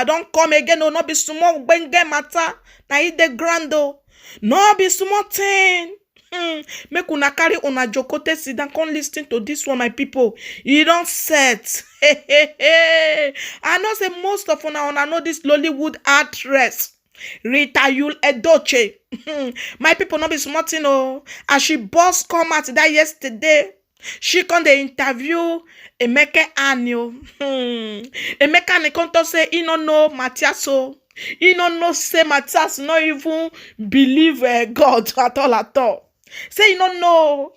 I don't come again. No, not be small benge matter. Na it the grand oh. No be small thing. Make una carry una jokote sit down, come listen to this one, my people. You don't set. I know say most of una know this Lollywood actress, Rita Edoche. My people not be smart, as she boss come out that yesterday. She come the interview Emeka Anio. Emeka ne come to say he no know Mathias so. He no know say Mathias no even believe God at all. Say you don't know.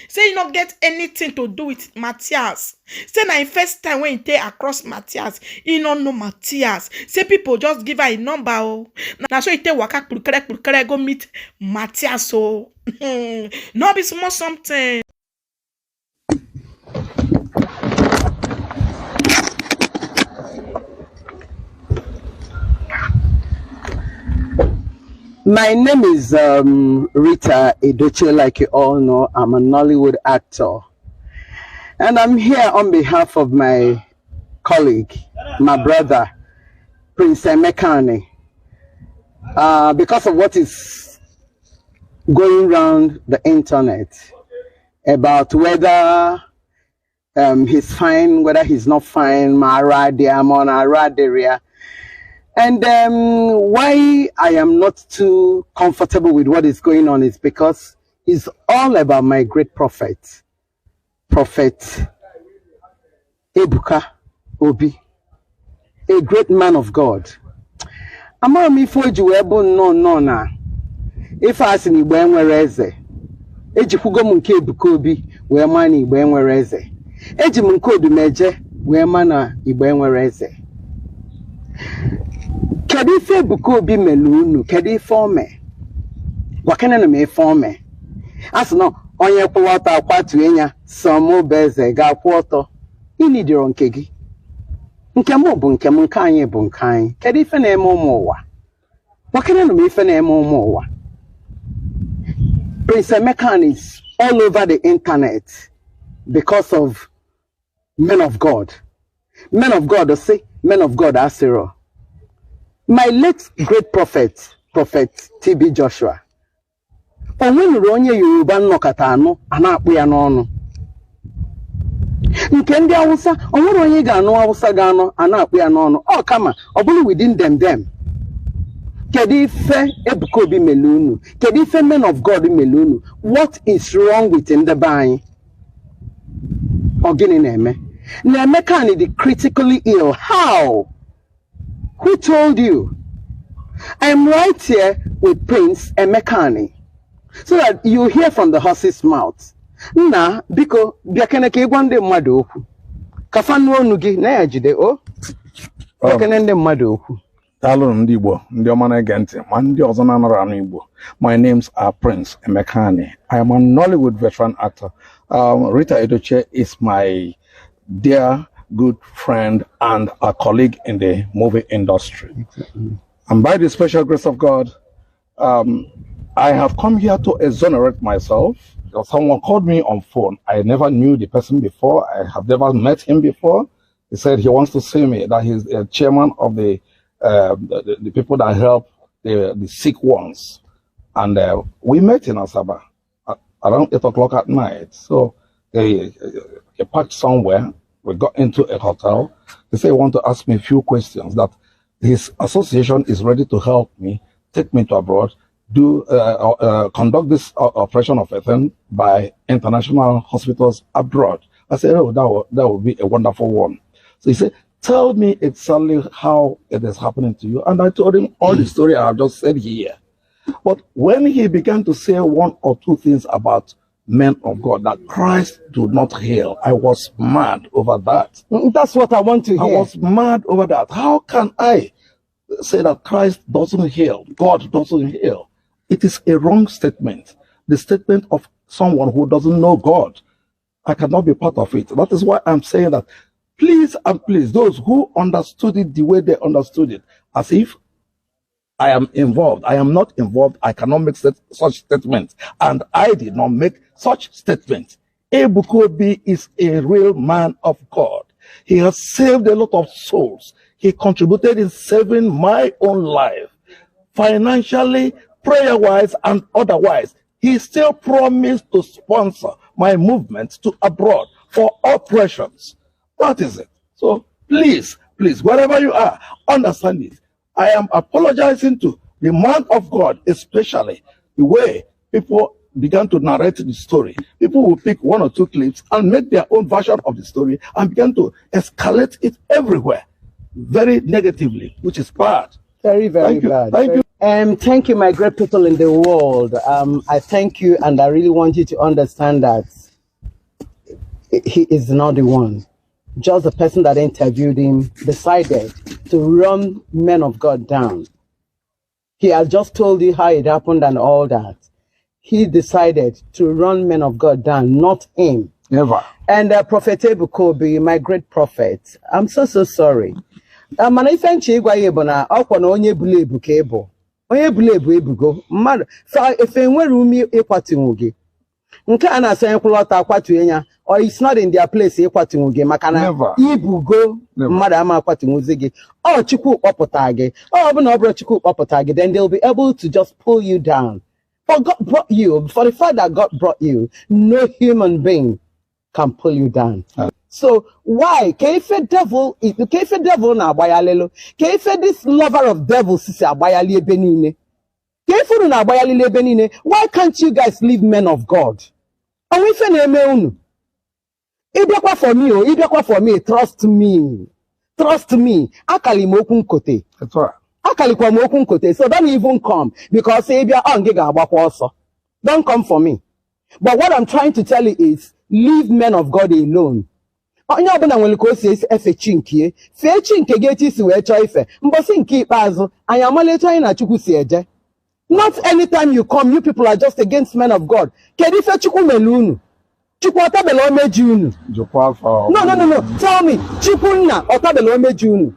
Say you not get anything to do with Mathias. Say na the first time when you take across Mathias, you don't know Mathias. Say people just give her a number. Oh. Now so you take waka kure go meet Mathias. Oh. No be small something. My name is Rita Edoche, like you all know. I'm a Nollywood actor. And I'm here on behalf of my colleague, my brother, Prince Emeka. Because of what is going around the internet about whether he's fine, whether he's not fine, and why I am not too comfortable with what is going on is because it's all about my great prophet, Prophet Ebuka Obi, a great man of God. Ama mi foju ebo no na. If as ni igbe enwere eze. Ejikwugo m nke Ebuka Obi wee ma na igbe enwere eze. Eji m nke Odumeje wee ma na igbe enwere eze. Kedu ife Ebuka Obi melunu, kedu ife ome? Wakene na me ife ome. Asno onye kwụwata akwatu enya somo beze ga kwụọtọ. Ini diro nke gị. Nke m bụ nke m, nke anyị bụ nke anyị. Kedu ife na-eme ụmụ ụwa? Wakene na me ife na-eme ụmụ ụwa. Prince Emeka is all over the internet because of men of God. Men of God say, men of God asiro. My late great prophet, Prophet TB Joshua. Onwenuru onye Yoruba nnọkọta anụ ana-akpụ ya n'ọnụ. Nke ndị Hausa, onwere onye ga-anụ Hausa ga-anọ ana-akpụ ya n'ọnụ. Ọ kama, ọ bụrụ within them. Kedu ife Ebuka Obi melunu? Kedu ife men of God melunu? What is wrong with ndebe anyị? Ọ gịnị na-eme? Na Emeka ni the critically ill. How? Who told you? I am right here with Prince Emeka, so that you hear from the horse's mouth. Na biko biakene ke igwande mmadu okwu. Kafanu onu gi na ya jide o. Biakene nde mmadu okwu. Hello, ndị Igbo, ndị ọma na-ege ntị, ma ndị ọzọ na-anọrọ anụ Igbo. My names are Prince Emeka. I am a Nollywood veteran actor. Rita Edoche is my dear good friend and a colleague in the movie industry. And by the special grace of God, I have come here to exonerate myself. Someone called me on phone. I never knew the person before. I have never met him before. He said he wants to see me, that he's the chairman of the people that help the sick ones. And we met in Asaba around 8 o'clock at night. So he parked somewhere. We got into a hotel. They say, want to ask me a few questions, that his association is ready to help me, take me to abroad, conduct this operation of Ethan by international hospitals abroad. I said, oh, that would be a wonderful one. So he said, tell me exactly how it is happening to you. And I told him all the story I have just said here. But when he began to say one or two things about men of God that Christ do not heal, I was mad over that. That's what I want to hear. I was mad over that. How can I say that Christ doesn't heal, God doesn't heal? It is a wrong statement. The statement of someone who doesn't know God. I cannot be part of it. That is why I'm saying that please and please, those who understood it the way they understood it, as if I am involved. I am not involved. I cannot make such statements. And I did not make such statements. Ebuka Obi is a real man of God. He has saved a lot of souls. he contributed in saving my own life, financially, prayer-wise, and otherwise. He still promised to sponsor my movement to abroad for operations. That is it. So please, wherever you are, understand it. I am apologizing to the man of God, especially the way people began to narrate the story. People will pick one or two clips and make their own version of the story and begin to escalate it everywhere, very negatively, which is bad. Very, very bad. Thank you. Thank you, my great people in the world. I thank you, and I really want you to understand that he is not the one. Just the person that interviewed him decided to run men of God down. He has just told you how it happened and all that. He decided to run men of God down, not him. Never. And Prophet Ebuka Obi, my great prophet, I'm so sorry. Mana ife nche ịgwa ya bụ na ọkwa na onye bulu ebu ka ịbụ. Onye bulu ebu ebugo. Mmadụ, efe nwere umi ịkwatinwu gị. Nke a na-asọ onye kwụlọta akwatuye ya, or it's not in their place ịkwatinwu gị maka na ibugo mmadụ ama akwatinwuzi gị. Ọ Chukwu kpọpụta gị. Ọ bụ na ọ bụrụ Chukwu kpọpụta gị, then they'll be able to just pull you down. For God brought you, for the fact that God brought you, no human being can pull you down. So why? Keife devil na abayalelo. Keife this lover of devils sisi abayali benine. Keife na abayali benine. Why can't you guys leave men of God? And we fe na eme unu. Ibiakwa for me, trust me. Trust me. Akali mo okwu nkote. That's right. Akalikwa mo okwu nkote. So don't even come because Abia ongega agbakwa ọsọ. Don't come for me. But what I'm trying to tell you is leave men of God alone. Onye ọbụla nwere ka o si efe chinkie, fee chinke gị etu isi wee chọọ ife, mbọsị nke ikpeazụ, anyị amalite anyị na Chukwu si eje. Not anytime you come, you people are just against men of God. Kedu ife Chukwu melu unu? Chukwu ọtabela omeji unu? No. Tell me, Chukwu nna ọtabela omeji unu?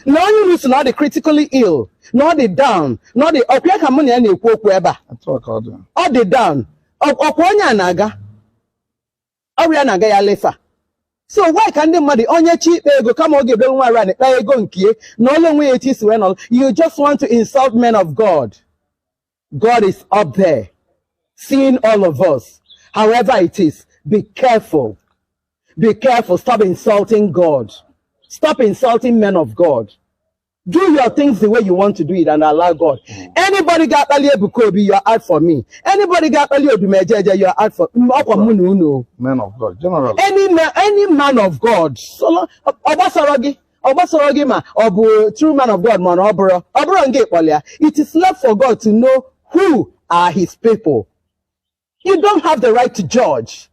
Na onye unu si na ọ dị critically ill, na ọ dị down, na ọ dị ọkwa ka mụ na ya na-ekwu okwu ebe a. Ọ dị down. Ọkwa onye a na-aga. Ọrịa na-aga ya lefa. So why can the money onye cheap ego come on give one run ego nkie no only way it is when all you just want to insult men of God. God is up there, seeing all of us. However it is, be careful. Be careful. Stop insulting God. Stop insulting men of God. Do your things the way you want to do it and allow God. Anybody got Ebuka Obi, you are out for me. Anybody got Odumeje Ejiofor, you are out for me. Men of God, generally. Any man of God. So Obasorogi ma, true man of God, man, it is left for God to know who are his people. You don't have the right to judge.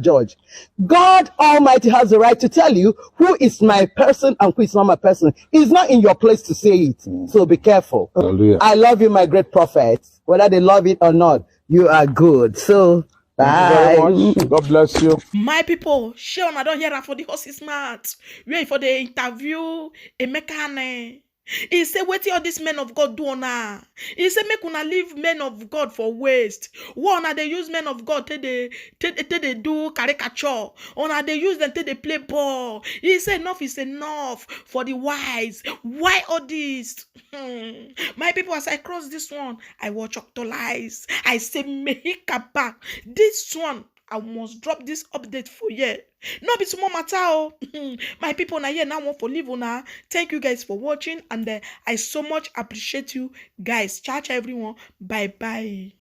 Judge. God Almighty has the right to tell you who is my person and who is not my person. It's not in your place to say it. So be careful. Hallelujah. I love you, my great prophet. Whether they love it or not, you are good. So, bye. Thank you very much. God bless you. My people, share I don't hear that for the horse's mouth. Wait for the interview. A he said, what all these men of God do now? He said, make una leave men of God for waste. One, they use men of God till they do caricature. Or they use them till they play ball. He said, enough is enough for the wise. Why all this? My people, as I cross this one, I watch Octolize. I say, Mehika back. This one, I must drop this update for you. No be small matter. My people na here now want for live una. Thank you guys for watching and I so much appreciate you guys. Church everyone. Bye bye.